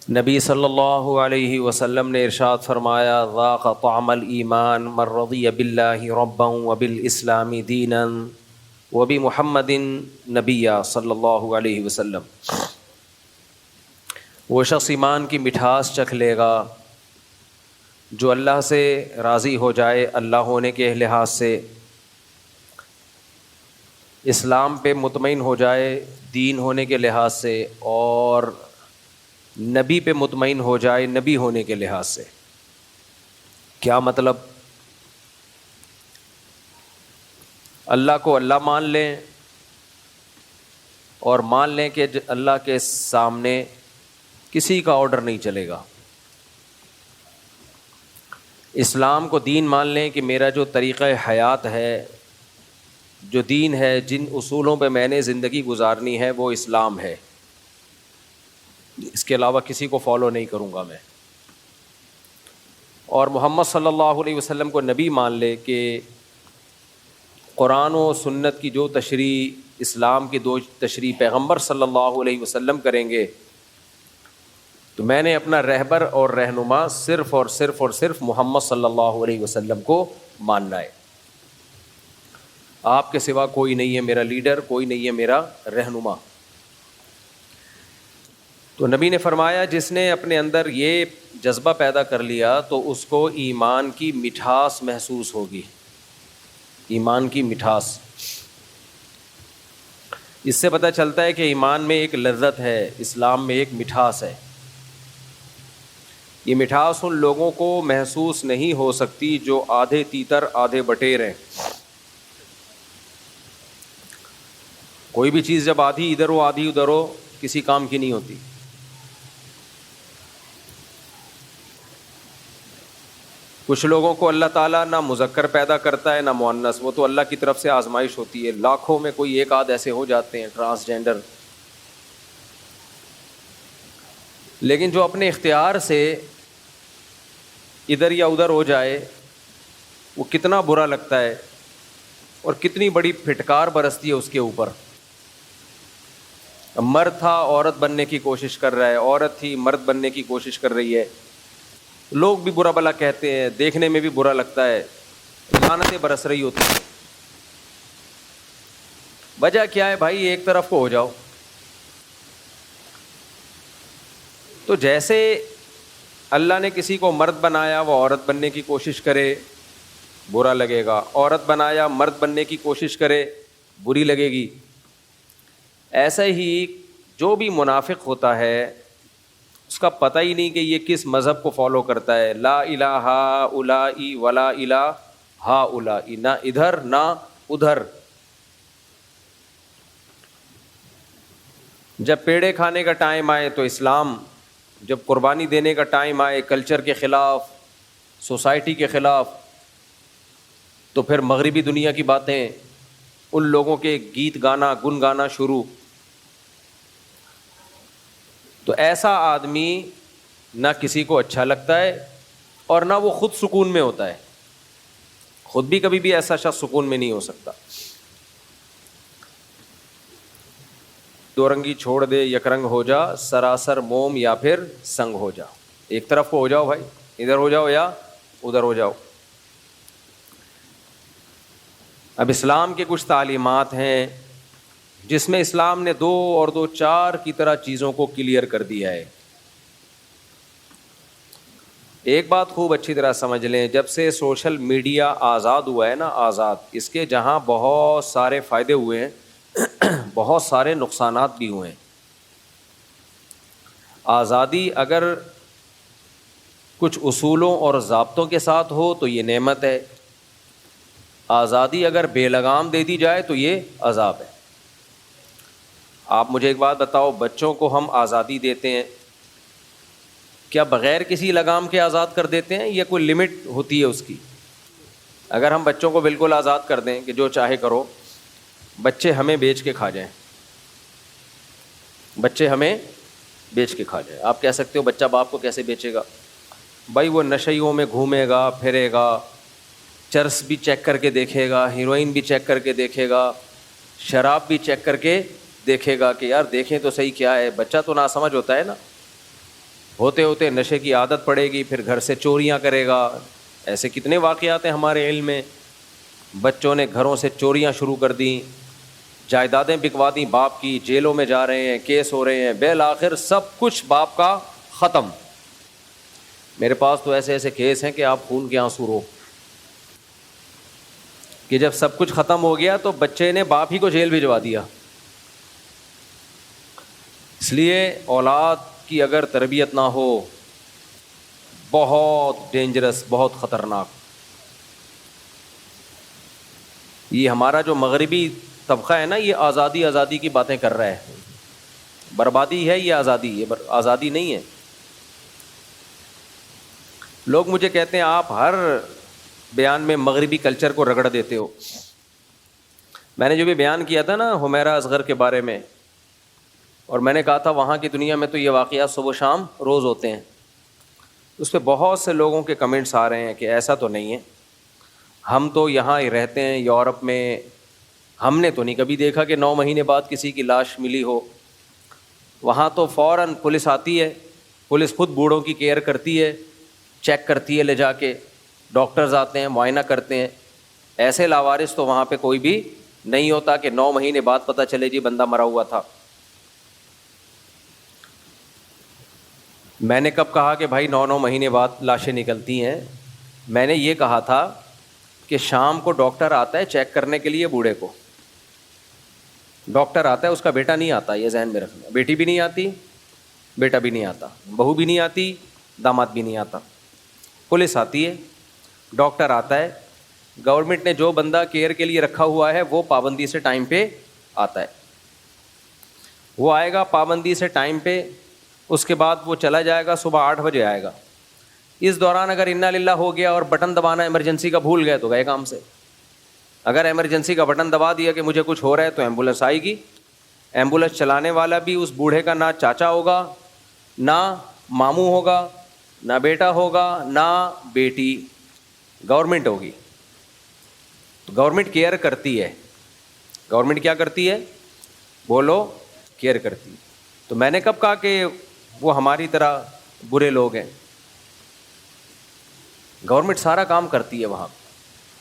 نبی صلی اللہ علیہ وسلم نے ارشاد فرمایا ذاق طعم الایمان من رضی باللہ ربا وبالاسلام دینا وبمحمد نبیا صلی اللہ علیہ وسلم۔ وہ شخص ایمان کی مٹھاس چکھ لے گا جو اللہ سے راضی ہو جائے، اللہ ہونے کے لحاظ سے، اسلام پہ مطمئن ہو جائے دین ہونے کے لحاظ سے، اور نبی پہ مطمئن ہو جائے نبی ہونے کے لحاظ سے۔ کیا مطلب؟ اللہ کو اللہ مان لیں اور مان لیں کہ اللہ کے سامنے کسی کا آرڈر نہیں چلے گا۔ اسلام کو دین مان لیں کہ میرا جو طریقہ حیات ہے، جو دین ہے، جن اصولوں پہ میں نے زندگی گزارنی ہے وہ اسلام ہے، اس کے علاوہ کسی کو فالو نہیں کروں گا میں۔ اور محمد صلی اللہ علیہ وسلم کو نبی مان لے کہ قرآن و سنت کی جو تشریح، اسلام کی دو تشریح پیغمبر صلی اللہ علیہ وسلم کریں گے، تو میں نے اپنا رہبر اور رہنما صرف اور صرف محمد صلی اللہ علیہ وسلم کو ماننا ہے۔ آپ کے سوا کوئی نہیں ہے میرا لیڈر، کوئی نہیں ہے میرا رہنما۔ تو نبی نے فرمایا جس نے اپنے اندر یہ جذبہ پیدا کر لیا تو اس کو ایمان کی مٹھاس محسوس ہوگی، ایمان کی مٹھاس۔ اس سے پتہ چلتا ہے کہ ایمان میں ایک لذت ہے، اسلام میں ایک مٹھاس ہے۔ یہ مٹھاس ان لوگوں کو محسوس نہیں ہو سکتی جو آدھے تیتر آدھے بٹیر ہیں۔ کوئی بھی چیز جب آدھی ادھر ہو آدھی ادھر ہو کسی کام کی نہیں ہوتی۔ کچھ لوگوں کو اللہ تعالیٰ نہ مذکر پیدا کرتا ہے نہ مؤنث، وہ تو اللہ کی طرف سے آزمائش ہوتی ہے، لاکھوں میں کوئی ایک آدھ ایسے ہو جاتے ہیں ٹرانسجینڈر۔ لیکن جو اپنے اختیار سے ادھر یا ادھر ہو جائے وہ کتنا برا لگتا ہے اور کتنی بڑی پھٹکار برستی ہے اس کے اوپر۔ مرد تھا عورت بننے کی کوشش کر رہا ہے، عورت تھی مرد بننے کی کوشش کر رہی ہے، لوگ بھی برا بھلا کہتے ہیں، دیکھنے میں بھی برا لگتا ہے، لعنتیں برس رہی ہوتی ہیں۔ وجہ کیا ہے بھائی؟ ایک طرف کو ہو جاؤ۔ تو جیسے اللہ نے کسی کو مرد بنایا وہ عورت بننے کی کوشش کرے برا لگے گا، عورت بنایا مرد بننے کی کوشش کرے بری لگے گی۔ ایسا ہی جو بھی منافق ہوتا ہے اس کا پتہ ہی نہیں کہ یہ کس مذہب کو فالو کرتا ہے۔ لا الہ الائی ولا الہ ہاؤلائی، نہ ادھر نہ ادھر۔ جب پیڑے کھانے کا ٹائم آئے تو اسلام، جب قربانی دینے کا ٹائم آئے کلچر کے خلاف، سوسائٹی کے خلاف، تو پھر مغربی دنیا کی باتیں، ان لوگوں کے گیت گانا گن گانا شروع۔ تو ایسا آدمی نہ کسی کو اچھا لگتا ہے اور نہ وہ خود سکون میں ہوتا ہے، خود بھی کبھی بھی ایسا شخص سکون میں نہیں ہو سکتا۔ دو رنگی چھوڑ دے یک رنگ ہو جا، سراسر موم یا پھر سنگ ہو جا۔ ایک طرف کو ہو جاؤ بھائی، ادھر ہو جاؤ یا ادھر ہو جاؤ۔ اب اسلام کے کچھ تعلیمات ہیں جس میں اسلام نے 2 اور 2 4 کی طرح چیزوں کو کلیئر کر دیا ہے۔ ایک بات خوب اچھی طرح سمجھ لیں، جب سے سوشل میڈیا آزاد ہوا ہے نا، آزاد، اس کے جہاں بہت سارے فائدے ہوئے ہیں بہت سارے نقصانات بھی ہوئے ہیں۔ آزادی اگر کچھ اصولوں اور ضابطوں کے ساتھ ہو تو یہ نعمت ہے، آزادی اگر بے لگام دے دی جائے تو یہ عذاب ہے۔ آپ مجھے ایک بات بتاؤ، بچوں کو ہم آزادی دیتے ہیں، کیا بغیر کسی لگام کے آزاد کر دیتے ہیں یا کوئی لمٹ ہوتی ہے اس کی؟ اگر ہم بچوں کو بالکل آزاد کر دیں کہ جو چاہے کرو، بچے ہمیں بیچ کے کھا جائیں، بچے ہمیں بیچ کے کھا جائیں۔ آپ کہہ سکتے ہو بچہ باپ کو کیسے بیچے گا؟ بھائی وہ نشیوں میں گھومے گا پھرے گا، چرس بھی چیک کر کے دیکھے گا، ہیروئن بھی چیک کر کے دیکھے گا، شراب بھی چیک کر کے دیکھے گا کہ یار دیکھیں تو صحیح کیا ہے۔ بچہ تو ناسمجھ ہوتا ہے نا، ہوتے ہوتے نشے کی عادت پڑے گی، پھر گھر سے چوریاں کرے گا. ایسے کتنے واقعات ہیں ہمارے علم میں. بچوں نے گھروں سے چوریاں شروع کر دیں، جائیدادیں بکوا دیں باپ کی، جیلوں میں جا رہے ہیں، کیس ہو رہے ہیں، بالآخر سب کچھ باپ کا ختم. میرے پاس تو ایسے ایسے کیس ہیں کہ آپ خون کے آنسو رو، کہ جب سب کچھ ختم ہو گیا تو بچے نے باپ ہی کو جیل بھجوا دیا. اس لیے اولاد کی اگر تربیت نہ ہو، بہت ڈینجرس، بہت خطرناک. یہ ہمارا جو مغربی طبقہ ہے نا، یہ آزادی آزادی کی باتیں کر رہا ہے. بربادی ہے یہ آزادی، یہ آزادی نہیں ہے. لوگ مجھے کہتے ہیں آپ ہر بیان میں مغربی کلچر کو رگڑ دیتے ہو. میں نے جو بھی بیان کیا تھا نا حمیرہ اصغر کے بارے میں، اور میں نے کہا تھا وہاں کی دنیا میں تو یہ واقعات صبح و شام روز ہوتے ہیں، اس پہ بہت سے لوگوں کے کمنٹس آ رہے ہیں کہ ایسا تو نہیں ہے، ہم تو یہاں ہی رہتے ہیں یورپ میں، ہم نے تو نہیں کبھی دیکھا کہ 9 مہینے بعد کسی کی لاش ملی ہو. وہاں تو فوراً پولیس آتی ہے، پولیس خود بوڑھوں کی کیئر کرتی ہے، چیک کرتی ہے لے جا کے، ڈاکٹرز آتے ہیں معائنہ کرتے ہیں. ایسے لاوارث تو وہاں پہ کوئی بھی نہیں ہوتا کہ 9 مہینے بعد پتہ چلے جی بندہ مرا ہوا تھا. میں نے کب کہا کہ بھائی 9 مہینے بعد لاشیں نکلتی ہیں؟ میں نے یہ کہا تھا کہ شام کو ڈاکٹر آتا ہے چیک کرنے کے لیے بوڑھے کو، ڈاکٹر آتا ہے، اس کا بیٹا نہیں آتا، یہ ذہن میں رکھنا. بیٹی بھی نہیں آتی، بیٹا بھی نہیں آتا، بہو بھی نہیں آتی، داماد بھی نہیں آتا. پولیس آتی ہے، ڈاکٹر آتا ہے، گورنمنٹ نے جو بندہ کیئر کے لیے رکھا ہوا ہے وہ پابندی سے ٹائم پہ آتا ہے. وہ آئے گا پابندی سے ٹائم پہ، اس کے بعد وہ چلا جائے گا، صبح 8 بجے آئے گا. اس دوران اگر انا للہ ہو گیا اور بٹن دبانا ایمرجنسی کا بھول گئے تو گئے کام سے. اگر ایمرجنسی کا بٹن دبا دیا کہ مجھے کچھ ہو رہا ہے تو ایمبولینس آئے گی. ایمبولینس چلانے والا بھی اس بوڑھے کا نہ چاچا ہوگا، نہ ماموں ہوگا، نہ بیٹا ہوگا، نہ بیٹی، گورنمنٹ ہوگی. تو گورنمنٹ کیئر کرتی ہے. گورنمنٹ کیا کرتی ہے؟ بولو، کیئر کرتی ہے. تو میں نے کب کہا کہ وہ ہماری طرح برے لوگ ہیں؟ گورنمنٹ سارا کام کرتی ہے وہاں.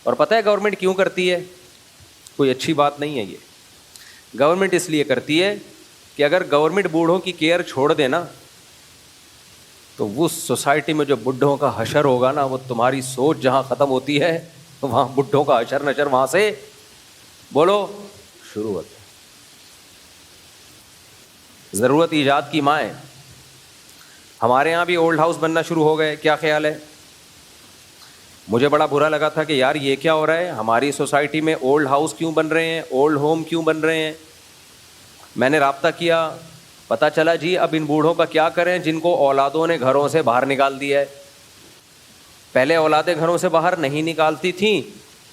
اور پتہ ہے گورنمنٹ کیوں کرتی ہے؟ کوئی اچھی بات نہیں ہے یہ. گورنمنٹ اس لیے کرتی ہے کہ اگر گورنمنٹ بوڑھوں کی کیئر چھوڑ دے نا تو وہ سوسائٹی میں جو بڈھوں کا حشر ہوگا نا، وہ تمہاری سوچ جہاں ختم ہوتی ہے وہاں بڈھوں کا حشر نشر وہاں سے بولو شروع ہوتا ہے. ضرورت ایجاد کی ماں ہے. ہمارے یہاں بھی اولڈ ہاؤس بننا شروع ہو گئے. کیا خیال ہے؟ مجھے بڑا برا لگا تھا کہ یار یہ کیا ہو رہا ہے، ہماری سوسائٹی میں اولڈ ہاؤس کیوں بن رہے ہیں، اولڈ ہوم کیوں بن رہے ہیں. میں نے رابطہ کیا، پتہ چلا جی اب ان بوڑھوں کا کیا کریں جن کو اولادوں نے گھروں سے باہر نکال دیا ہے. پہلے اولادیں گھروں سے باہر نہیں نکالتی تھیں،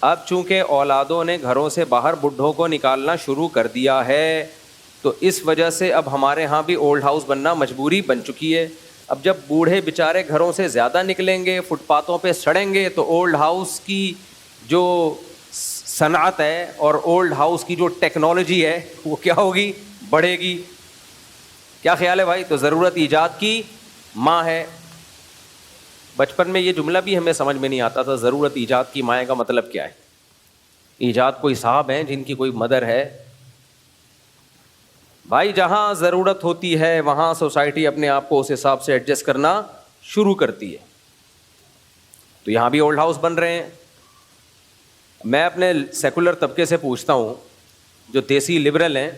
اب چونکہ اولادوں نے گھروں سے باہر بڈھوں کو نکالنا شروع کر دیا ہے تو اس وجہ سے اب ہمارے ہاں بھی اولڈ ہاؤس بننا مجبوری بن چکی ہے. اب جب بوڑھے بیچارے گھروں سے زیادہ نکلیں گے، فٹ پاتھوں پہ سڑیں گے، تو اولڈ ہاؤس کی جو صنعت ہے اور اولڈ ہاؤس کی جو ٹیکنالوجی ہے وہ کیا ہوگی؟ بڑھے گی. کیا خیال ہے بھائی؟ تو ضرورت ایجاد کی ماں ہے. بچپن میں یہ جملہ بھی ہمیں سمجھ میں نہیں آتا تھا، ضرورت ایجاد کی ماں کا مطلب کیا ہے. ایجاد کوئی صاحب ہیں جن کی کوئی مدر ہے. بھائی جہاں ضرورت ہوتی ہے وہاں سوسائٹی اپنے آپ کو اس حساب سے ایڈجسٹ کرنا شروع کرتی ہے. تو یہاں بھی اولڈ ہاؤس بن رہے ہیں. میں اپنے سیکولر طبقے سے پوچھتا ہوں، جو دیسی لبرل ہیں،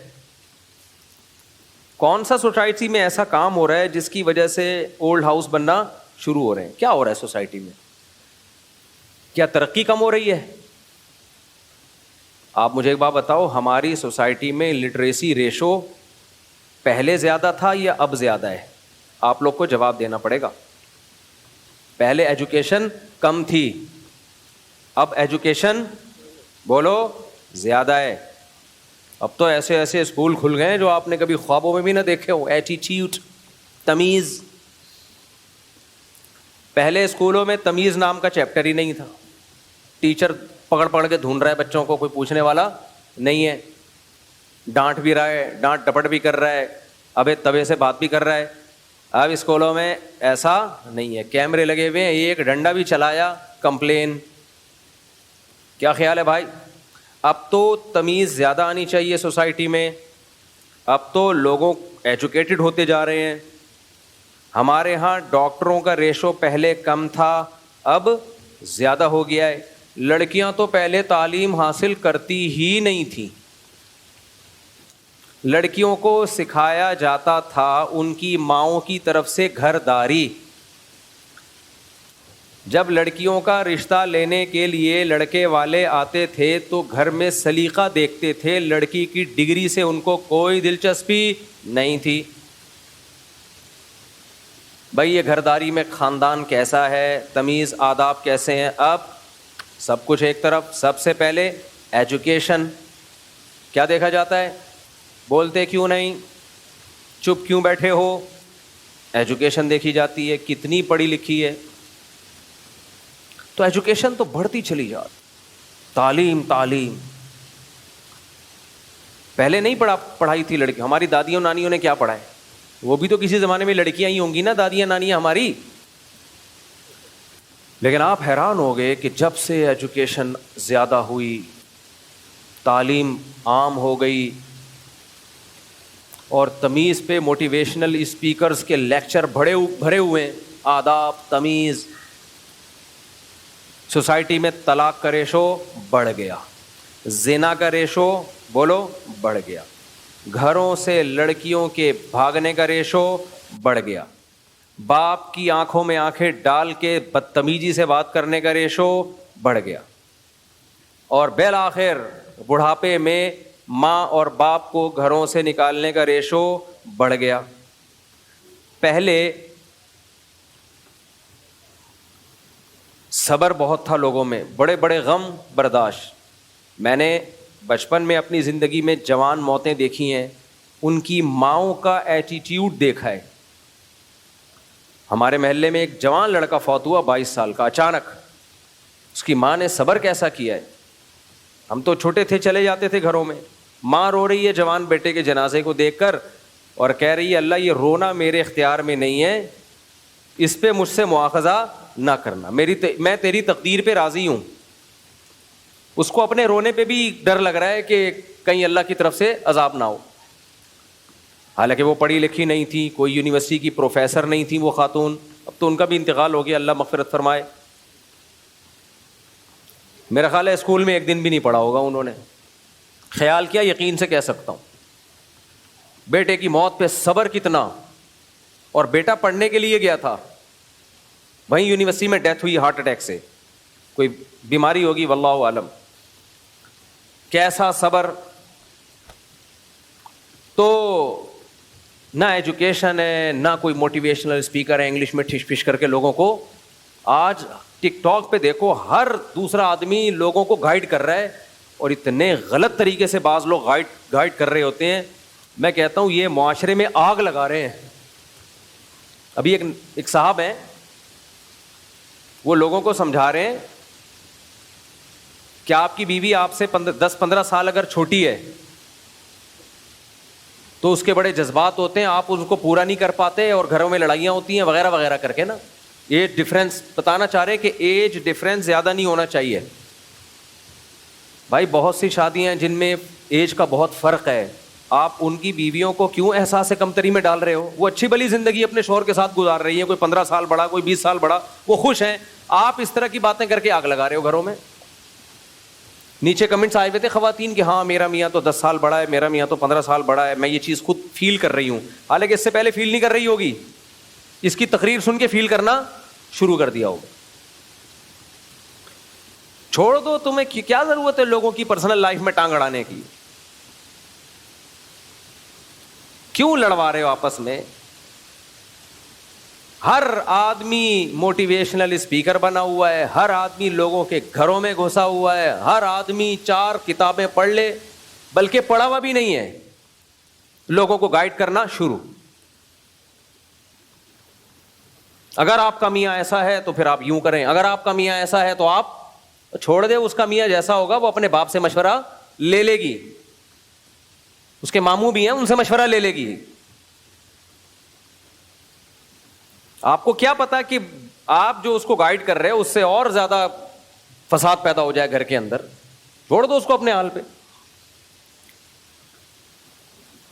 کون سا سوسائٹی میں ایسا کام ہو رہا ہے جس کی وجہ سے اولڈ ہاؤس بننا شروع ہو رہے ہیں؟ کیا ہو رہا ہے سوسائٹی میں؟ کیا ترقی کم ہو رہی ہے؟ آپ مجھے ایک بات بتاؤ، ہماری سوسائٹی میں لٹریسی ریشو پہلے زیادہ تھا یا اب زیادہ ہے؟ آپ لوگ کو جواب دینا پڑے گا. پہلے ایجوکیشن کم تھی، اب ایجوکیشن بولو زیادہ ہے. اب تو ایسے ایسے اسکول کھل گئے ہیں جو آپ نے کبھی خوابوں میں بھی نہ دیکھے ہو. ایٹیٹیوڈ، تمیز. پہلے اسکولوں میں تمیز نام کا چیپٹر ہی نہیں تھا. ٹیچر پکڑ پکڑ کے ڈھونڈ رہا ہے بچوں کو، کوئی پوچھنے والا نہیں ہے. ڈانٹ بھی رہا ہے، ڈانٹ ڈپٹ بھی کر رہا ہے، ابے تبے سے بات بھی کر رہا ہے. اب اسکولوں میں ایسا نہیں ہے, کیمرے لگے ہوئے ہیں, ایک ڈنڈا بھی چلایا کمپلین. کیا خیال ہے بھائی؟ اب تو تمیز زیادہ آنی چاہیے سوسائٹی میں. اب تو لوگوں ایجوکیٹڈ ہوتے جا رہے ہیں. ہمارے ہاں ڈاکٹروں کا ریشو پہلے کم تھا, اب زیادہ ہو گیا ہے. لڑکیاں تو پہلے تعلیم حاصل کرتی ہی نہیں تھیں. لڑکیوں کو سکھایا جاتا تھا ان کی ماؤں کی طرف سے گھر داری. جب لڑکیوں کا رشتہ لینے کے لیے لڑکے والے آتے تھے تو گھر میں سلیقہ دیکھتے تھے, لڑکی کی ڈگری سے ان کو کوئی دلچسپی نہیں تھی. بھائی یہ گھرداری میں خاندان کیسا ہے, تمیز آداب کیسے ہیں. اب سب کچھ ایک طرف. سب سے پہلے ایجوکیشن. کیا دیکھا جاتا ہے؟ بولتے کیوں نہیں, چپ کیوں بیٹھے ہو. ایجوکیشن دیکھی جاتی ہے, کتنی پڑھی لکھی ہے. تو ایجوکیشن تو بڑھتی چلی جاتی. تعلیم تعلیم. پہلے نہیں پڑھائی تھی لڑکی. ہماری دادیوں نانیوں نے کیا پڑھا ہے؟ وہ بھی تو کسی زمانے میں لڑکیاں ہی ہوں گی نا, دادیاں نانیاں ہماری. لیکن آپ حیران ہو گئے کہ جب سے ایجوکیشن زیادہ ہوئی, تعلیم عام ہو گئی, اور تمیز پہ موٹیویشنل اسپیکرز کے لیکچر بھرے ہوئے ہیں. آداب, تمیز. سوسائٹی میں طلاق کا ریشو بڑھ گیا, زنا کا ریشو بولو بڑھ گیا, گھروں سے لڑکیوں کے بھاگنے کا ریشو بڑھ گیا, باپ کی آنکھوں میں آنکھیں ڈال کے بدتمیزی سے بات کرنے کا ریشو بڑھ گیا, اور بالآخر بڑھاپے میں ماں اور باپ کو گھروں سے نکالنے کا ریشو بڑھ گیا. پہلے صبر بہت تھا لوگوں میں, بڑے بڑے غم برداشت. میں نے بچپن میں اپنی زندگی میں جوان موتیں دیکھی ہیں, ان کی ماؤں کا ایٹیٹیوڈ دیکھا ہے. ہمارے محلے میں ایک جوان لڑکا فوت ہوا 22 سال کا اچانک. اس کی ماں نے صبر کیسا کیا ہے. ہم تو چھوٹے تھے, چلے جاتے تھے گھروں میں, ماں رو رہی ہے جوان بیٹے کے جنازے کو دیکھ کر, اور کہہ رہی ہے اللہ یہ رونا میرے اختیار میں نہیں ہے, اس پہ مجھ سے مواخذہ نہ کرنا, میں تیری تقدیر پہ راضی ہوں. اس کو اپنے رونے پہ بھی ڈر لگ رہا ہے کہ کہیں اللہ کی طرف سے عذاب نہ ہو. حالانکہ وہ پڑھی لکھی نہیں تھی, کوئی یونیورسٹی کی پروفیسر نہیں تھی وہ خاتون. اب تو ان کا بھی انتقال ہو گیا, اللہ مغفرت فرمائے. میرا خیال ہے اسکول میں ایک دن بھی نہیں پڑھا ہوگا انہوں نے. خیال کیا, یقین سے کہہ سکتا ہوں. بیٹے کی موت پہ صبر کتنا, اور بیٹا پڑھنے کے لیے گیا تھا, وہیں یونیورسٹی میں ڈیتھ ہوئی ہارٹ اٹیک سے, کوئی بیماری ہوگی واللہ عالم. کیسا صبر. تو نہ ایجوکیشن ہے, نہ کوئی موٹیویشنل اسپیکر ہے انگلش میں ٹھش پھش کر کے لوگوں کو. آج ٹک ٹاک پہ دیکھو, ہر دوسرا آدمی لوگوں کو گائیڈ کر رہا ہے, اور اتنے غلط طریقے سے بعض لوگ گائیڈ کر رہے ہوتے ہیں. میں کہتا ہوں یہ معاشرے میں آگ لگا رہے ہیں. ابھی ایک صاحب ہیں, وہ لوگوں کو سمجھا رہے ہیں کہ آپ کی بیوی آپ سے 10-15 سال اگر چھوٹی ہے تو اس کے بڑے جذبات ہوتے ہیں, آپ ان کو پورا نہیں کر پاتے, اور گھروں میں لڑائیاں ہوتی ہیں وغیرہ وغیرہ کر کے نا. ایج ڈفرینس بتانا چاہ رہے ہیں کہ ایج ڈفرینس زیادہ نہیں ہونا چاہیے. بھائی بہت سی شادیاں ہیں جن میں ایج کا بہت فرق ہے, آپ ان کی بیویوں کو کیوں احساس کمتری میں ڈال رہے ہو؟ وہ اچھی بھلی زندگی اپنے شوہر کے ساتھ گزار رہی ہے, کوئی 15 سال بڑا, کوئی 20 سال بڑا, وہ خوش ہیں. آپ اس طرح کی باتیں کر کے آگ لگا رہے ہو گھروں میں. نیچے کمنٹس آئے ہوئے تھے خواتین کہ ہاں میرا میاں تو 10 سال بڑا ہے, میرا میاں تو 15 سال بڑا ہے, میں یہ چیز خود فیل کر رہی ہوں. حالانکہ اس سے پہلے فیل نہیں کر رہی ہوگی, اس کی تقریر سن کے فیل کرنا شروع کر دیا ہوگا. چھوڑ دو, تمہیں کیا ضرورت ہے لوگوں کی پرسنل لائف میں ٹانگ اڑانے کی. کیوں لڑوا رہے ہو آپس میں؟ ہر آدمی موٹیویشنل اسپیکر بنا ہوا ہے, ہر آدمی لوگوں کے گھروں میں گھسا ہوا ہے, ہر آدمی 4 کتابیں پڑھ لے, بلکہ پڑھا ہوا بھی نہیں ہے, لوگوں کو گائیڈ کرنا شروع. اگر آپ کا میاں ایسا ہے تو پھر آپ یوں کریں, اگر آپ کا میاں ایسا ہے تو آپ چھوڑ دیں, اس کا میاں جیسا ہوگا وہ اپنے باپ سے مشورہ لے لے گی, اس کے ماموں بھی ہیں ان سے مشورہ لے لے گی. آپ کو کیا پتا کہ آپ جو اس کو گائیڈ کر رہے ہیں اس سے اور زیادہ فساد پیدا ہو جائے گھر کے اندر. چھوڑ دو اس کو اپنے حال پہ.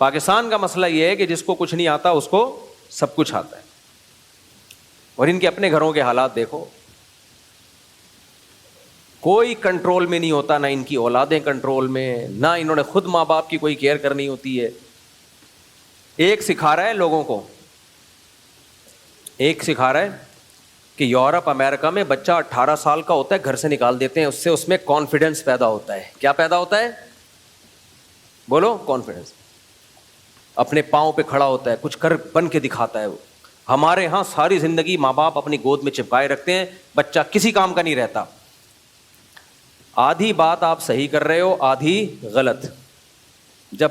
پاکستان کا مسئلہ یہ ہے کہ جس کو کچھ نہیں آتا اس کو سب کچھ آتا ہے. اور ان کے اپنے گھروں کے حالات دیکھو, کوئی کنٹرول میں نہیں ہوتا, نہ ان کی اولادیں کنٹرول میں, نہ انہوں نے خود ماں باپ کی کوئی کیئر کرنی ہوتی ہے. ایک سکھا رہا ہے لوگوں کو, ایک سکھا رہا ہے کہ یورپ امریکہ میں بچہ 18 سال کا ہوتا ہے گھر سے نکال دیتے ہیں, اس میں کانفیڈنس پیدا ہوتا ہے. کیا پیدا ہوتا ہے؟ بولو. کانفیڈنس. اپنے پاؤں پہ کھڑا ہوتا ہے, کچھ کر بن کے دکھاتا ہے. وہ ہمارے ہاں ساری زندگی ماں باپ اپنی گود میں چپکائے رکھتے ہیں, بچہ کسی کام کا نہیں رہتا. آدھی بات آپ صحیح کر رہے ہو, آدھی غلط. جب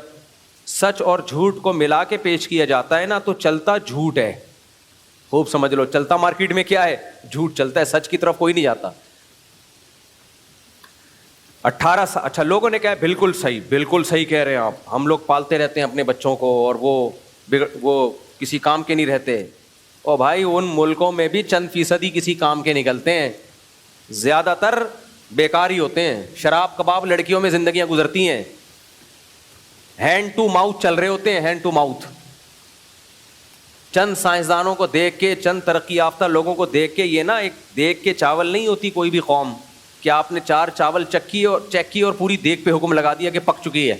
سچ اور جھوٹ کو ملا کے پیش کیا جاتا ہے نا تو چلتا جھوٹ ہے. خوب سمجھ لو, چلتا مارکیٹ میں کیا ہے؟ جھوٹ چلتا ہے, سچ کی طرف کوئی نہیں جاتا. 18 سال, اچھا لوگوں نے کہا بالکل صحیح, بالکل صحیح کہہ رہے ہیں آپ, ہم لوگ پالتے رہتے ہیں اپنے بچوں کو اور وہ کسی کام کے نہیں رہتے. او بھائی, ان ملکوں میں بھی چند فیصدی کسی کام کے نکلتے ہیں, زیادہ تر بیکار ہی ہوتے ہیں. شراب کباب لڑکیوں میں زندگیاں گزرتی ہیں, ہینڈ ٹو ماؤتھ چل رہے ہوتے ہیں, ہینڈ ٹو ماؤتھ. چند سائنسدانوں کو دیکھ کے, چند ترقی یافتہ لوگوں کو دیکھ کے, یہ نا ایک دیکھ کے چاول نہیں ہوتی کوئی بھی قوم کہ آپ نے 4 چاول چیک کی اور پوری دیکھ پہ حکم لگا دیا کہ پک چکی ہے.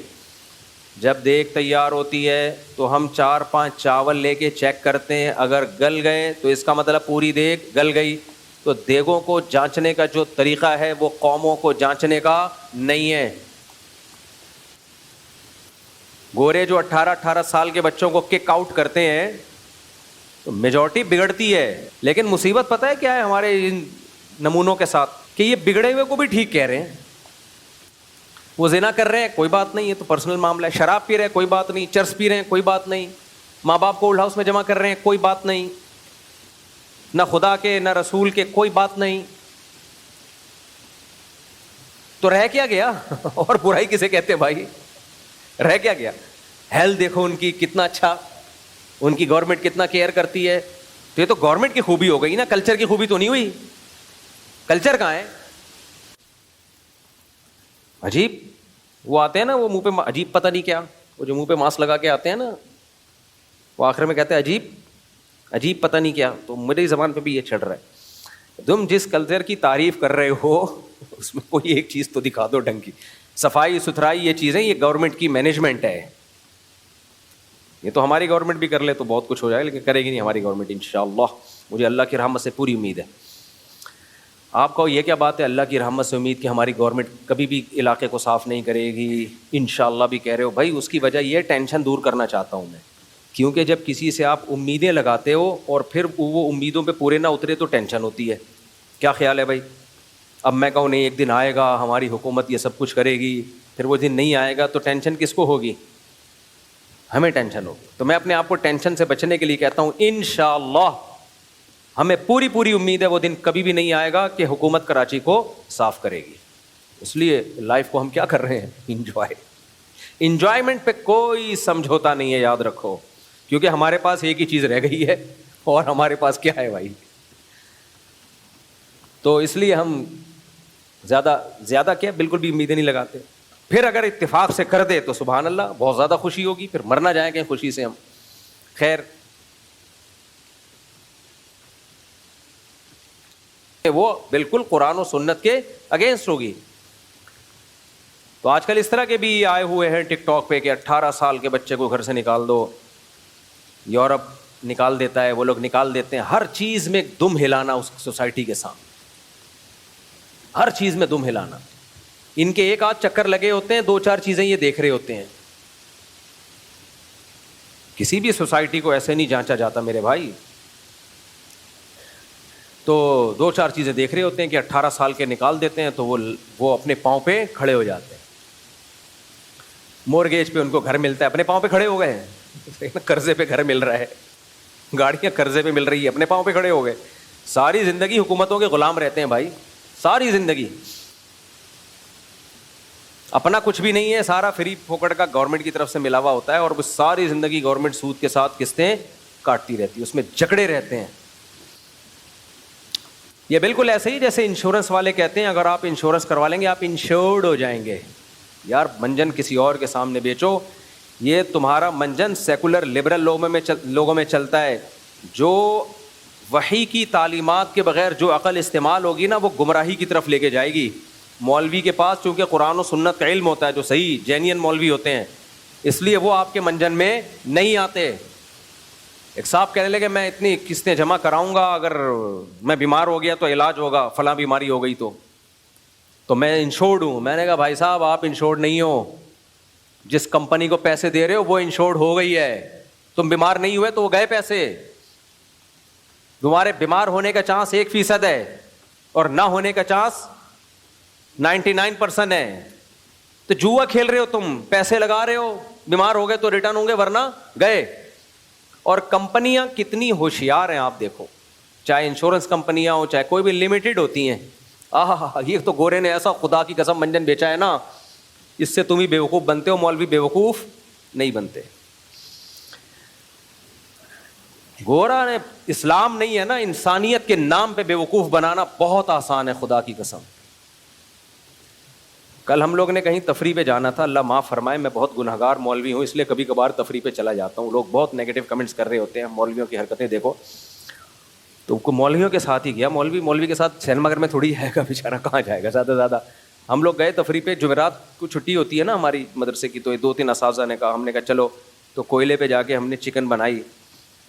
جب دیکھ تیار ہوتی ہے تو ہم 4-5 چاول لے کے چیک کرتے ہیں, اگر گل گئے تو اس کا مطلب پوری دیکھ گل گئی. تو دیگوں کو جانچنے کا جو طریقہ ہے وہ قوموں کو جانچنے کا نہیں ہے. گورے جو 18 سال کے بچوں کو کک آؤٹ کرتے ہیں تو میجورٹی بگڑتی ہے. لیکن مصیبت پتہ ہے کیا ہے ہمارے ان نمونوں کے ساتھ, کہ یہ بگڑے ہوئے کو بھی ٹھیک کہہ رہے ہیں. وہ زنا کر رہے ہیں کوئی بات نہیں, ہے تو پرسنل معاملہ ہے. شراب پی رہے ہیں کوئی بات نہیں, چرس پی رہے ہیں کوئی بات نہیں, ماں باپ کو اولڈ ہاؤس میں جمع کر رہے ہیں کوئی بات نہیں, نہ خدا کے نہ رسول کے کوئی بات نہیں. تو رہ کیا گیا؟ اور برائی کسے کہتے ہیں بھائی؟ رہ کیا گیا؟ ہیلتھ دیکھو ان کی کتنا اچھا, ان کی گورنمنٹ کتنا کیئر کرتی ہے. تو یہ تو گورنمنٹ کی خوبی ہو گئی نا, کلچر کی خوبی تو نہیں ہوئی. کلچر کہاں ہے؟ عجیب. وہ آتے ہیں نا, وہ منہ پہ عجیب پتہ نہیں کیا, وہ جو منہ پہ ماسک لگا کے آتے ہیں نا, وہ آخر میں کہتے ہیں عجیب عجیب پتہ نہیں کیا. تو میری زبان پہ بھی یہ چڑھ رہا ہے. تم جس کلچر کی تعریف کر رہے ہو اس میں کوئی ایک چیز تو دکھا دو ڈھنگ کی. صفائی ستھرائی یہ چیزیں یہ گورنمنٹ کی مینجمنٹ ہے. یہ تو ہماری گورنمنٹ بھی کر لے تو بہت کچھ ہو جائے, لیکن کرے گی نہیں ہماری گورنمنٹ انشاءاللہ. مجھے اللہ کی رحمت سے پوری امید ہے. آپ کو یہ کیا بات ہے اللہ کی رحمت سے امید کہ ہماری گورنمنٹ کبھی بھی علاقے کو صاف نہیں کرے گی؟ انشاءاللہ بھی کہہ رہے ہو بھائی. اس کی وجہ یہ ٹینشن دور کرنا چاہتا ہوں میں, کیونکہ جب کسی سے آپ امیدیں لگاتے ہو اور پھر وہ امیدوں پہ پورے نہ اترے تو ٹینشن ہوتی ہے. کیا خیال ہے بھائی؟ اب میں کہوں نہیں ایک دن آئے گا ہماری حکومت یہ سب کچھ کرے گی, پھر وہ دن نہیں آئے گا تو ٹینشن کس کو ہوگی؟ ہمیں ٹینشن ہوگی. تو میں اپنے آپ کو ٹینشن سے بچنے کے لیے کہتا ہوں انشاءاللہ ہمیں پوری امید ہے وہ دن کبھی بھی نہیں آئے گا کہ حکومت کراچی کو صاف کرے گی. اس لیے لائف کو ہم کیا کر رہے ہیں؟ انجوائمنٹ پہ کوئی سمجھوتا نہیں ہے, یاد رکھو, کیونکہ ہمارے پاس ایک ہی چیز رہ گئی ہے, اور ہمارے پاس کیا ہے بھائی؟ تو اس لیے ہم زیادہ کیا بالکل بھی امیدیں نہیں لگاتے. پھر اگر اتفاق سے کر دے تو سبحان اللہ بہت زیادہ خوشی ہوگی, پھر مرنا جائیں گے خوشی سے ہم. خیر, وہ بالکل قرآن و سنت کے اگینسٹ ہوگی. تو آج کل اس طرح کے بھی آئے ہوئے ہیں ٹک ٹاک پہ کہ 18 سال کے بچے کو گھر سے نکال دو. یورپ نکال دیتا ہے, وہ لوگ نکال دیتے ہیں. ہر چیز میں دم ہلانا اس سوسائٹی کے سامنے, ہر چیز میں دم ہلانا. ان کے ایک آدھ چکر لگے ہوتے ہیں, 2-4 چیزیں یہ دیکھ رہے ہوتے ہیں. کسی بھی سوسائٹی کو ایسے نہیں جانچا جاتا میرے بھائی. تو 2-4 چیزیں دیکھ رہے ہوتے ہیں کہ 18 سال کے نکال دیتے ہیں تو وہ اپنے پاؤں پہ کھڑے ہو جاتے ہیں. مورگیج پہ ان کو گھر ملتا ہے, اپنے پاؤں پہ کھڑے ہو گئے ہیں. قرضے پہ گھر مل رہا ہے, گاڑیاں قرضے پہ مل رہی ہے, اپنے پاؤں پہ کھڑے ہو گئے. ساری زندگی حکومتوں کے غلام رہتے ہیں بھائی, ساری زندگی. اپنا کچھ بھی نہیں ہے, سارا فری پھوکٹ کا گورنمنٹ کی طرف سے ملا ہوا ہوتا ہے, اور وہ ساری زندگی گورنمنٹ سود کے ساتھ قسطیں کاٹتی رہتی ہے, اس میں جکڑے رہتے ہیں. یہ بالکل ایسے ہی جیسے انشورنس والے کہتے ہیں اگر آپ انشورنس کروا لیں گے آپ انشورڈ ہو جائیں گے. یار منجن کسی اور کے سامنے بیچو, یہ تمہارا منجن سیکولر لبرل لوگوں میں چلتا ہے. جو وحی کی تعلیمات کے بغیر جو عقل استعمال ہوگی نا وہ گمراہی کی طرف لے کے جائے گی. مولوی کے پاس چونکہ قرآن و سنت کا علم ہوتا ہے, جو صحیح جینین مولوی ہوتے ہیں, اس لیے وہ آپ کے منجن میں نہیں آتے. ایک صاحب کہنے لگے میں اتنی قسطیں جمع کراؤں گا, اگر میں بیمار ہو گیا تو علاج ہوگا, فلاں بیماری ہو گئی تو میں انشورڈ ہوں. میں نے کہا بھائی صاحب آپ انشورڈ نہیں ہو, جس کمپنی کو پیسے دے رہے ہو وہ انشورڈ ہو گئی ہے, تم بیمار نہیں ہوئے تو وہ گئے پیسے. تمہارے بیمار ہونے کا چانس 1% ہے اور نہ ہونے کا چانس 99% ہے. تو جوا کھیل رہے ہو تم, پیسے لگا رہے ہو, بیمار ہو گئے تو ریٹرن ہوں گے ورنہ گئے. اور کمپنیاں کتنی ہوشیار ہیں آپ دیکھو, چاہے انشورنس کمپنیاں ہوں چاہے کوئی بھی لمیٹڈ ہوتی ہیں. یہ تو گورے نے ایسا خدا کی قسم منجن بیچا ہے نا, اس سے تم ہی بیوقوف بنتے ہو, مولوی بیوقوف نہیں بنتے. گورا نے اسلام نہیں ہے نا, انسانیت کے نام پہ بیوقوف بنانا بہت آسان ہے خدا کی قسم. کل ہم لوگ نے کہیں تفریح پہ جانا تھا, اللہ معاف فرمائے میں بہت گنہگار مولوی ہوں اس لیے کبھی کبھار تفریح پہ چلا جاتا ہوں. لوگ بہت نیگیٹو کمنٹس کر رہے ہوتے ہیں, مولویوں کی حرکتیں دیکھو. تو مولویوں کے ساتھ ہی گیا, مولوی کے ساتھ سینما گھر میں تھوڑی جائے گا بیچارہ, کہاں جائے گا زیادہ سے زیادہ. ہم لوگ گئے تفریح پہ, جمعرات کو چھٹی ہوتی ہے نا ہماری مدرسے کی, تو 2-3 اساتذہ نے کہا, ہم نے کہا چلو, تو کوئلے پہ جا کے ہم نے چکن بنائی,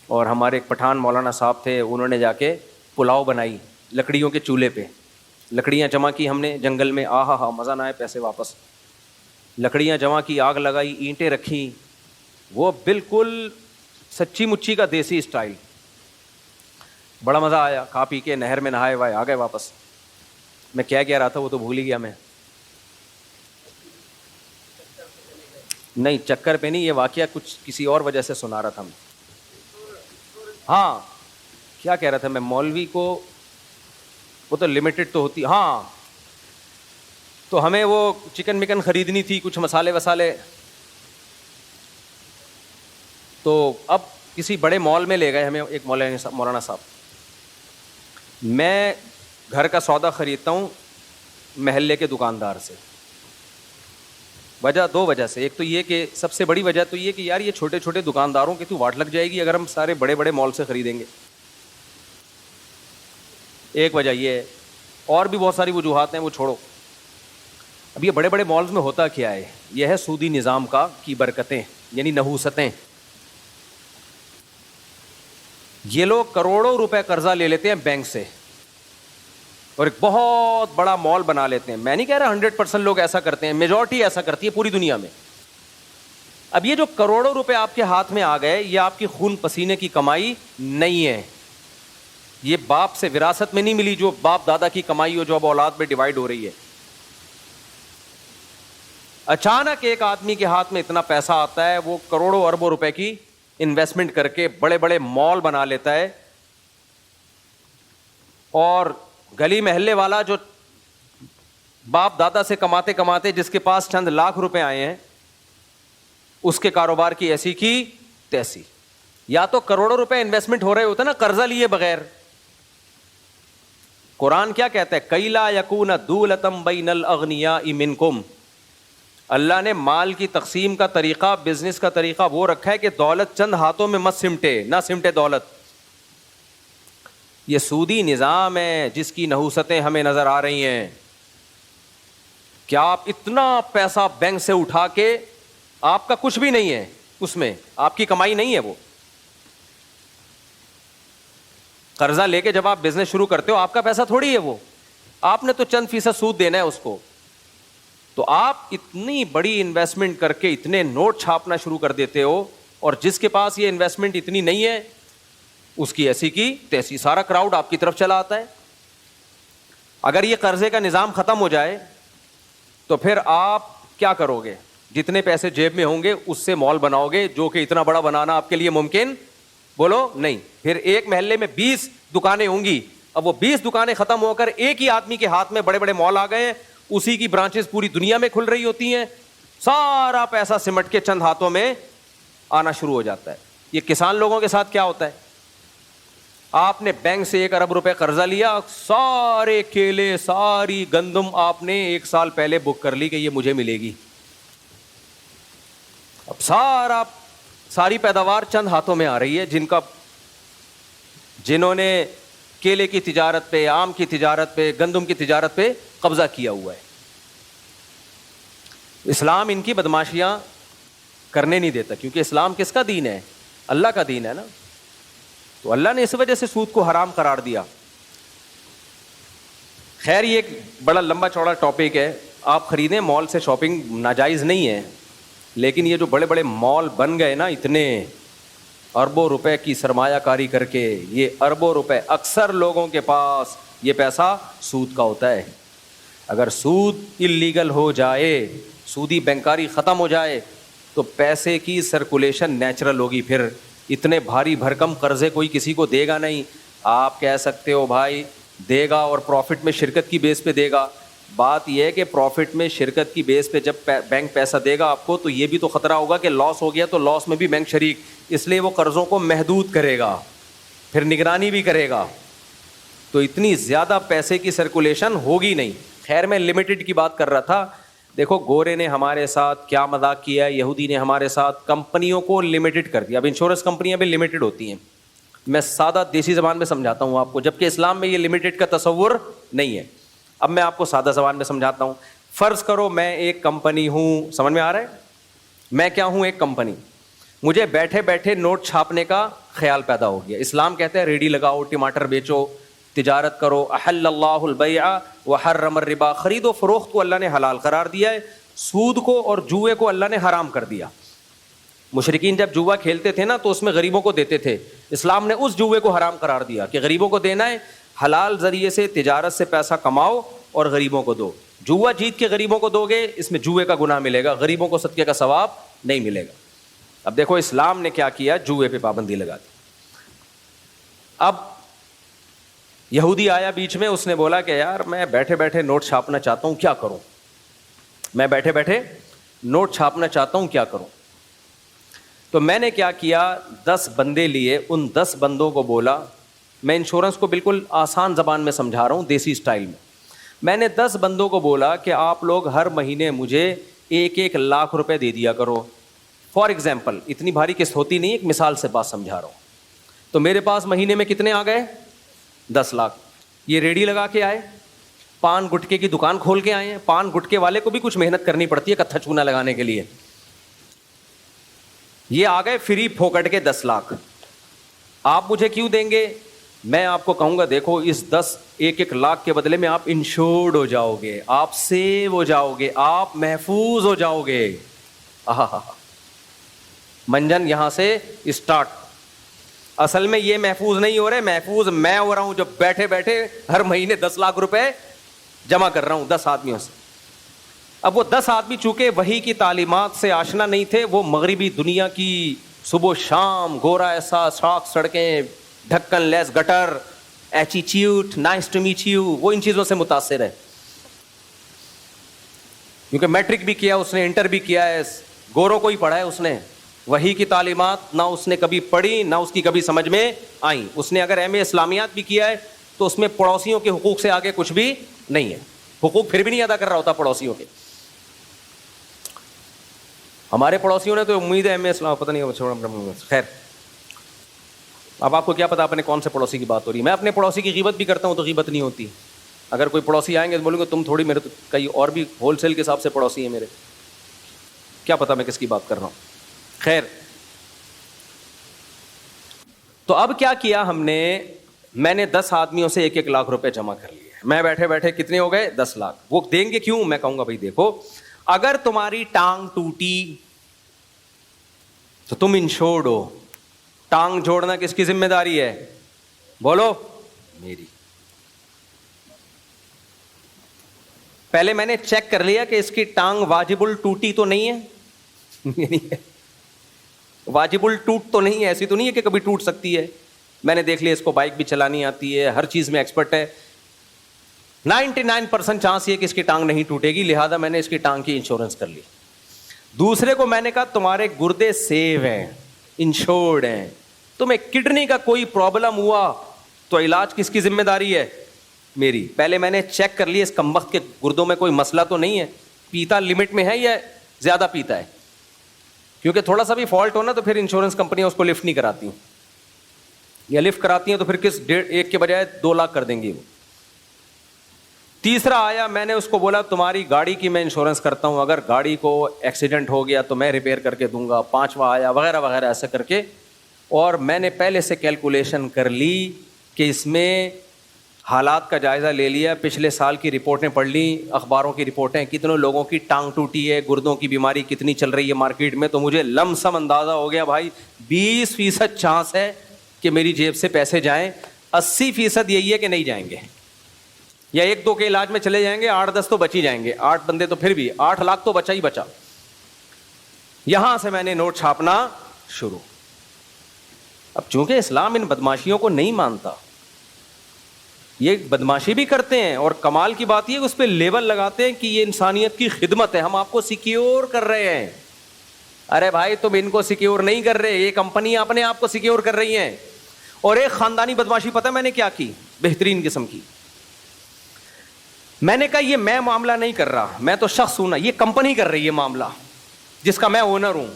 اور ہمارے ایک پٹھان مولانا صاحب تھے, انہوں نے جا کے پلاؤ بنائی لکڑیوں کے چولہے پہ. لکڑیاں جمع کی ہم نے جنگل میں, مزہ نہ آئے پیسے واپس. لکڑیاں جمع کی, آگ لگائی, اینٹیں رکھی, وہ بالکل سچی مچی کا دیسی اسٹائل. بڑا مزہ آیا, کھا پی کے نہر میں نہائے وائے آ گئے واپس. میں کیا کہہ رہا تھا وہ تو بھول ہی گیا میں. نہیں چکر پہ نہیں, یہ واقعہ کچھ کسی اور وجہ سے سنا رہا تھا میں. ہاں کیا کہہ رہا تھا میں, مولوی کو وہ تو لمیٹڈ تو ہوتی, ہاں تو ہمیں وہ چکن مکن خریدنی تھی, کچھ مسالے وسالے, تو اب کسی بڑے مال میں لے گئے ہمیں ایک مولانا صاحب. میں گھر کا سودا خریدتا ہوں محلے کے دکاندار سے. دو وجہ سے, ایک تو یہ کہ سب سے بڑی وجہ تو یہ کہ یار یہ چھوٹے چھوٹے دکانداروں کی تو واٹ لگ جائے گی اگر ہم سارے بڑے بڑے مال سے خریدیں گے. ایک وجہ یہ ہے, اور بھی بہت ساری وجوہات ہیں, وہ چھوڑو. اب یہ بڑے بڑے مالز میں ہوتا کیا ہے, یہ ہے سودی نظام کی برکتیں, یعنی نحوستیں. یہ لوگ کروڑوں روپے قرضہ لے لیتے ہیں بینک سے اور ایک بہت بڑا مال بنا لیتے ہیں. میں نہیں کہہ رہا 100% لوگ ایسا کرتے ہیں, میجورٹی ایسا کرتی ہے پوری دنیا میں. اب یہ جو کروڑوں روپے آپ کے ہاتھ میں آ گئے, یہ آپ کی خون پسینے کی کمائی نہیں ہے, یہ باپ سے وراثت میں نہیں ملی, جو باپ دادا کی کمائی ہو جو اب اولاد میں ڈیوائیڈ ہو رہی ہے. اچانک ایک آدمی کے ہاتھ میں اتنا پیسہ آتا ہے, وہ کروڑوں اربوں روپے کی انویسٹمنٹ کر کے بڑے بڑے مال بنا لیتا ہے, اور گلی محلے والا جو باپ دادا سے کماتے کماتے جس کے پاس چند لاکھ روپے آئے ہیں, اس کے کاروبار کی ایسی کی تیسی. یا تو کروڑوں روپے انویسٹمنٹ ہو رہے ہوتے نا قرضہ لیے بغیر. قرآن کیا کہتا ہے, کیلا یکون دولتم بین الاغنیاء منکم. اللہ نے مال کی تقسیم کا طریقہ, بزنس کا طریقہ وہ رکھا ہے کہ دولت چند ہاتھوں میں مت سمٹے, نہ سمٹے دولت. یہ سودی نظام ہے جس کی نحوستیں ہمیں نظر آ رہی ہیں. کیا آپ اتنا پیسہ بینک سے اٹھا کے, آپ کا کچھ بھی نہیں ہے اس میں, آپ کی کمائی نہیں ہے, وہ قرضہ لے کے جب آپ بزنس شروع کرتے ہو آپ کا پیسہ تھوڑی ہے وہ, آپ نے تو چند فیصد سود دینا ہے اس کو. تو آپ اتنی بڑی انویسٹمنٹ کر کے اتنے نوٹ چھاپنا شروع کر دیتے ہو, اور جس کے پاس یہ انویسٹمنٹ اتنی نہیں ہے اس کی ایسی کی تیسی, سارا کراؤڈ آپ کی طرف چلا آتا ہے. اگر یہ قرضے کا نظام ختم ہو جائے تو پھر آپ کیا کرو گے؟ جتنے پیسے جیب میں ہوں گے اس سے مال بناؤ گے, جو کہ اتنا بڑا بنانا آپ کے لیے ممکن بولو نہیں. پھر ایک محلے میں 20 دکانیں ہوں گی, اب وہ 20 دکانیں ختم ہو کر ایک ہی آدمی کے ہاتھ میں بڑے بڑے مال آ گئے ہیں, اسی کی برانچز پوری دنیا میں کھل رہی ہوتی ہیں, سارا پیسہ سمٹ کے چند ہاتھوں میں آنا شروع ہو جاتا ہے. یہ کسان لوگوں کے ساتھ کیا ہوتا ہے, آپ نے بینک سے 1 ارب روپے قرضہ لیا, سارے کیلے ساری گندم آپ نے 1 سال پہلے بک کر لی کہ یہ مجھے ملے گی. اب ساری پیداوار چند ہاتھوں میں آ رہی ہے, جنہوں نے کیلے کی تجارت پہ, آم کی تجارت پہ, گندم کی تجارت پہ قبضہ کیا ہوا ہے. اسلام ان کی بدماشیاں کرنے نہیں دیتا, کیونکہ اسلام کس کا دین ہے؟ اللہ کا دین ہے نا. تو اللہ نے اس وجہ سے سود کو حرام قرار دیا. خیر یہ ایک بڑا لمبا چوڑا ٹاپک ہے. آپ خریدیں, مال سے شاپنگ ناجائز نہیں ہے, لیکن یہ جو بڑے بڑے مال بن گئے نا, اتنے اربوں روپے کی سرمایہ کاری کر کے, یہ اربوں روپے اکثر لوگوں کے پاس یہ پیسہ سود کا ہوتا ہے. اگر سود اللیگل ہو جائے, سودی بینکاری ختم ہو جائے, تو پیسے کی سرکولیشن نیچرل ہوگی. پھر اتنے بھاری بھرکم قرضے کوئی کسی کو دے گا نہیں. آپ کہہ سکتے ہو بھائی دے گا اور پروفٹ میں شرکت کی بیس پہ دے گا. بات یہ ہے کہ پروفٹ میں شرکت کی بیس پہ جب بینک پیسہ دے گا آپ کو, تو یہ بھی تو خطرہ ہوگا کہ لاس ہو گیا تو لاس میں بھی بینک شریک, اس لیے وہ قرضوں کو محدود کرے گا, پھر نگرانی بھی کرے گا. تو اتنی زیادہ پیسے کی سرکولیشن ہوگی نہیں. خیر میں لمیٹڈ کی بات کر رہا تھا. دیکھو گورے نے ہمارے ساتھ کیا مذاق کیا ہے, یہودی نے ہمارے ساتھ کمپنیوں کو لمیٹڈ کر دیا. اب انشورنس کمپنیاں بھی لمیٹڈ ہوتی ہیں, میں سادہ دیسی زبان میں سمجھاتا ہوں آپ کو, جبکہ اسلام میں یہ لمیٹڈ کا تصور نہیں ہے. اب میں آپ کو سادہ زبان میں سمجھاتا ہوں. فرض کرو میں ایک کمپنی ہوں, سمجھ میں آ رہا ہے؟ میں کیا ہوں؟ ایک کمپنی. مجھے بیٹھے بیٹھے نوٹ چھاپنے کا خیال پیدا ہو گیا. اسلام کہتے ہیں ریڈی لگاؤ, ٹماٹر بیچو, تجارت کرو. احل اللہ البیع وحرم الربا, خرید و فروخت کو اللہ نے حلال قرار دیا ہے, سود کو اور جوئے کو اللہ نے حرام کر دیا. مشرکین جب جوا کھیلتے تھے نا تو اس میں غریبوں کو دیتے تھے. اسلام نے اس جوئے کو حرام قرار دیا کہ غریبوں کو دینا ہے, حلال ذریعے سے تجارت سے پیسہ کماؤ اور غریبوں کو دو. جوا جیت کے غریبوں کو دو گے, اس میں جوئے کا گناہ ملے گا, غریبوں کو صدقے کا ثواب نہیں ملے گا. اب دیکھو اسلام نے کیا کیا, جوئے پہ پابندی لگا دی. اب یہودی آیا بیچ میں, اس نے بولا کہ یار میں بیٹھے بیٹھے نوٹ چھاپنا چاہتا ہوں, کیا کروں؟ میں بیٹھے بیٹھے نوٹ چھاپنا چاہتا ہوں, کیا کروں؟ تو میں نے کیا کیا, 10 بندے لیے, ان 10 بندوں کو بولا, میں انشورنس کو بالکل آسان زبان میں سمجھا رہا ہوں, دیسی اسٹائل میں. میں نے 10 بندوں کو بولا کہ آپ لوگ ہر مہینے مجھے 1-1 لاکھ روپے دے دیا کرو. فار ایگزامپل, اتنی بھاری قسط ہوتی نہیں, ایک مثال سے بات سمجھا رہا ہوں. تو میرے پاس مہینے میں کتنے آ گئے؟ 10 لاکھ. یہ ریڈی لگا کے آئے, پان گٹکے کی دکان کھول کے آئے ہیں. پان گٹکے والے کو بھی کچھ محنت کرنی پڑتی ہے کتھا چونا لگانے کے لیے. یہ آ گئے فری پھوکٹ کے 10 لاکھ. آپ مجھے کیوں دیں گے؟ میں آپ کو کہوں گا دیکھو اس 1-1 لاکھ کے بدلے میں آپ انشورڈ ہو جاؤ گے, آپ سیو ہو جاؤ گے, آپ محفوظ ہو جاؤ گے. منجن یہاں سے اسٹارٹ. اصل میں یہ محفوظ نہیں ہو رہے, محفوظ میں ہو رہا ہوں جو بیٹھے بیٹھے ہر مہینے 10 لاکھ روپے جمع کر رہا ہوں 10 آدمیوں سے. اب وہ 10 آدمی چونکہ وحی کی تعلیمات سے آشنا نہیں تھے, وہ مغربی دنیا کی صبح و شام گورا ایسا, شاخ سڑکیں, ڈھکن less gutter, attitude, nice to meet you, وہ ان چیزوں سے متاثر ہے. کیونکہ میٹرک بھی کیا اس نے, انٹر بھی کیا ہے, گوروں کو ہی پڑھا ہے اس نے. وحی کی تعلیمات نہ اس نے کبھی پڑھی, نہ اس کی کبھی سمجھ میں آئیں. اس نے اگر ایم اے اسلامیات بھی کیا ہے تو اس میں پڑوسیوں کے حقوق سے آگے کچھ بھی نہیں ہے. حقوق پھر بھی نہیں ادا کر رہا ہوتا پڑوسیوں کے. ہمارے پڑوسیوں نے تو امید ہے ایم اے اسلام, پتہ نہیں. خیر اب آپ کو کیا پتا اپنے کون سے پڑوسی کی بات ہو رہی ہے. میں اپنے پڑوسی کی غیبت بھی کرتا ہوں تو غیبت نہیں ہوتی. اگر کوئی پڑوسی آئیں گے تو بولوں گا تم تھوڑی, میرے تو کئی اور بھی ہول سیل کے حساب سے پڑوسی ہیں میرے, کیا پتا میں کس کی بات کر رہا ہوں. خیر تو اب کیا کیا ہم نے, میں نے 10 آدمیوں سے 1-1 لاکھ روپے جمع کر لیے. میں بیٹھے بیٹھے کتنے ہو گئے؟ 10 لاکھ. وہ دیں گے کیوں؟ میں کہوں گا بھائی دیکھو اگر تمہاری ٹانگ ٹوٹی تو تم انشورڈ ہو. ٹانگ جوڑنا کس کی ذمہ داری ہے؟ بولو, میری. پہلے میں نے چیک کر لیا کہ اس کی ٹانگ واجب الٹوٹی تو نہیں ہے, واجب الٹوٹ تو نہیں ہے, ایسی تو نہیں ہے کہ کبھی ٹوٹ سکتی ہے. میں نے دیکھ لیا اس کو بائک بھی چلانی آتی ہے, ہر چیز میں ایکسپرٹ ہے, 99% چانس یہ کہ اس کی ٹانگ نہیں ٹوٹے گی, لہذا میں نے اس کی ٹانگ کی انشورنس کر لی. دوسرے کو میں نے کہا تمہارے گردے سیو ہیں, انشورڈ ہیں, تمہیں کڈنی کا کوئی پرابلم ہوا تو علاج کس کی ذمہ داری ہے؟ میری. پہلے میں نے چیک کر لیا اس کمبخت کے گردوں میں کوئی مسئلہ تو نہیں ہے, پیتا لمٹ میں ہے یا زیادہ پیتا ہے, کیونکہ تھوڑا سا بھی فالٹ ہونا تو پھر انشورنس کمپنیاں اس کو لفٹ نہیں کراتی, یا لفٹ کراتی ہیں تو پھر کس 1 کے بجائے 2 لاکھ کر دیں گی وہ. تیسرا آیا, میں نے اس کو بولا تمہاری گاڑی کی میں انشورنس کرتا ہوں, اگر گاڑی کو ایکسیڈنٹ ہو گیا تو میں ریپیئر کر کے دوں گا. 5واں آیا وغیرہ وغیرہ ایسا کر کے, اور میں نے پہلے سے کیلکولیشن کر لی کہ اس میں حالات کا جائزہ لے لیا, پچھلے سال کی رپورٹیں پڑھ لیں, اخباروں کی رپورٹیں, کتنے لوگوں کی ٹانگ ٹوٹی ہے, گردوں کی بیماری کتنی چل رہی ہے مارکیٹ میں, تو مجھے لم سم اندازہ ہو گیا بھائی 20% چانس ہے کہ میری جیب سے پیسے جائیں, 80% یہی ہے کہ نہیں جائیں گے, یا 1-2 کے علاج میں چلے جائیں گے, 8-10 تو بچ ہی جائیں گے, 8 بندے تو پھر بھی 8 لاکھ تو بچا ہی بچا. یہاں سے میں نے نوٹ چھاپنا شروع. اب چونکہ اسلام ان بدماشیوں کو نہیں مانتا, یہ بدماشی بھی کرتے ہیں, اور کمال کی بات یہ اس پہ لیبل لگاتے ہیں کہ یہ انسانیت کی خدمت ہے, ہم آپ کو سیکیور کر رہے ہیں. ارے بھائی تم ان کو سیکیور نہیں کر رہے, یہ کمپنی اپنے آپ کو سیکیور کر رہی ہیں. اور ایک خاندانی بدماشی پتہ میں نے کیا کی, بہترین قسم کی. میں نے کہا یہ میں معاملہ نہیں کر رہا, میں تو شخص ہوں نا, یہ کمپنی کر رہی ہے معاملہ جس کا میں اونر ہوں,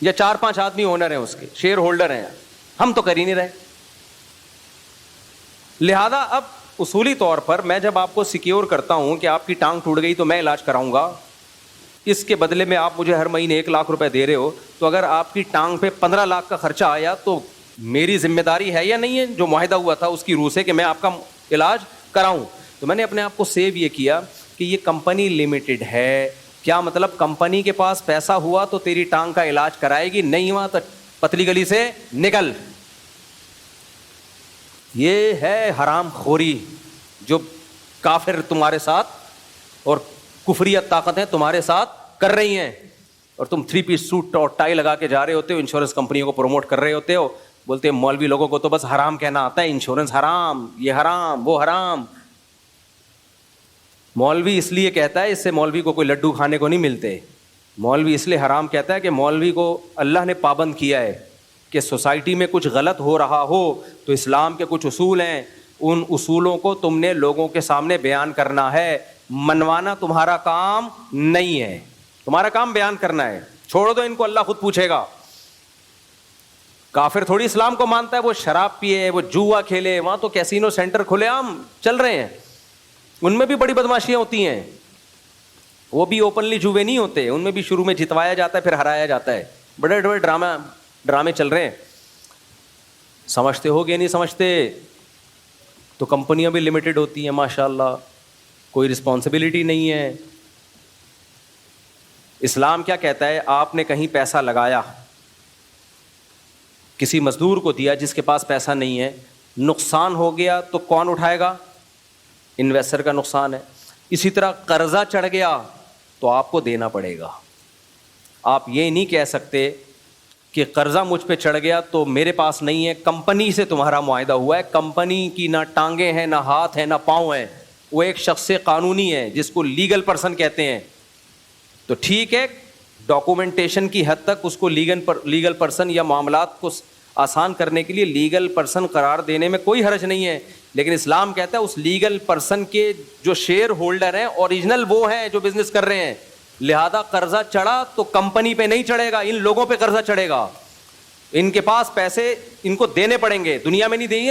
یا 4-5 آدمی اونر ہیں, اس کے شیئر ہولڈر ہیں, ہم تو کر ہی نہیں رہے. لہذا اب اصولی طور پر میں جب آپ کو سیکیور کرتا ہوں کہ آپ کی ٹانگ ٹوٹ گئی تو میں علاج کراؤں گا, اس کے بدلے میں آپ مجھے ہر مہینے 1 لاکھ روپے دے رہے ہو, تو اگر آپ کی ٹانگ پہ 15 لاکھ کا خرچہ آیا تو میری ذمہ داری ہے یا نہیں ہے, جو معاہدہ ہوا تھا اس کی روح سے, کہ میں آپ کا علاج کراؤں. تو میں نے اپنے آپ کو سیو یہ کیا کہ یہ کمپنی لمیٹڈ ہے. کیا مطلب؟ کمپنی کے پاس پیسہ ہوا تو تیری ٹانگ کا علاج کرائے گی, نہیں ہوا تو پتلی گلی سے نکل. یہ ہے حرام خوری جو کافر تمہارے ساتھ اور کفریت طاقتیں تمہارے ساتھ کر رہی ہیں, اور تم 3 پیس سوٹ اور ٹائی لگا کے جا رہے ہوتے ہو, انشورنس کمپنیوں کو پروموٹ کر رہے ہوتے ہو. بولتے ہیں مولوی لوگوں کو تو بس حرام کہنا آتا ہے, انشورنس حرام, یہ حرام, وہ حرام. مولوی اس لیے کہتا ہے, اس سے مولوی کو کوئی لڈو کھانے کو نہیں ملتے. مولوی اس لیے حرام کہتا ہے کہ مولوی کو اللہ نے پابند کیا ہے کہ سوسائٹی میں کچھ غلط ہو رہا ہو تو اسلام کے کچھ اصول ہیں, ان اصولوں کو تم نے لوگوں کے سامنے بیان کرنا ہے. منوانا تمہارا کام نہیں ہے, تمہارا کام بیان کرنا ہے. چھوڑ دو ان کو, اللہ خود پوچھے گا. کافر تھوڑی اسلام کو مانتا ہے, وہ شراب پیے, وہ جوا کھیلے, وہاں تو کیسینو سینٹر کھلے عام چل رہے ہیں, ان میں بھی بڑی بدماشیاں ہوتی ہیں. وہ بھی اوپنلی جوے نہیں ہوتے, ان میں بھی شروع میں جتوایا جاتا ہے پھر ہرایا جاتا ہے. بڑے بڑے ڈرامے چل رہے ہیں. سمجھتے ہو گے نہیں سمجھتے تو کمپنیاں بھی لمیٹڈ ہوتی ہیں ماشاء اللہ, کوئی رسپانسبلٹی نہیں ہے. اسلام کیا کہتا ہے؟ آپ نے کہیں پیسہ لگایا, کسی مزدور کو دیا جس کے پاس پیسہ نہیں ہے, نقصان ہو گیا تو کون اٹھائے گا؟ انویسٹر کا نقصان ہے. اسی طرح قرضہ چڑھ گیا تو آپ کو دینا پڑے گا. آپ یہ نہیں کہہ سکتے کہ قرضہ مجھ پہ چڑھ گیا تو میرے پاس نہیں ہے, کمپنی سے تمہارا معاہدہ ہوا ہے, کمپنی کی نہ ٹانگیں ہیں, نہ ہاتھ ہیں, نہ پاؤں ہیں, وہ ایک شخص قانونی ہے جس کو لیگل پرسن کہتے ہیں. تو ٹھیک ہے, ڈاکومنٹیشن کی حد تک اس کو لیگل پرسن یا معاملات کو آسان کرنے کے لیے لیگل پرسن قرار دینے میں کوئی حرج نہیں ہے. لیکن اسلام کہتا ہے اس لیگل پرسن کے جو شیئر ہولڈر ہیں اوریجنل وہ ہیں جو بزنس کر رہے ہیں. لہذا قرضہ چڑھا تو کمپنی پہ نہیں چڑھے گا, ان لوگوں پہ قرضہ چڑھے گا. ان کے پاس پیسے ان کو دینے پڑیں گے, دنیا میں نہیں دیں گے.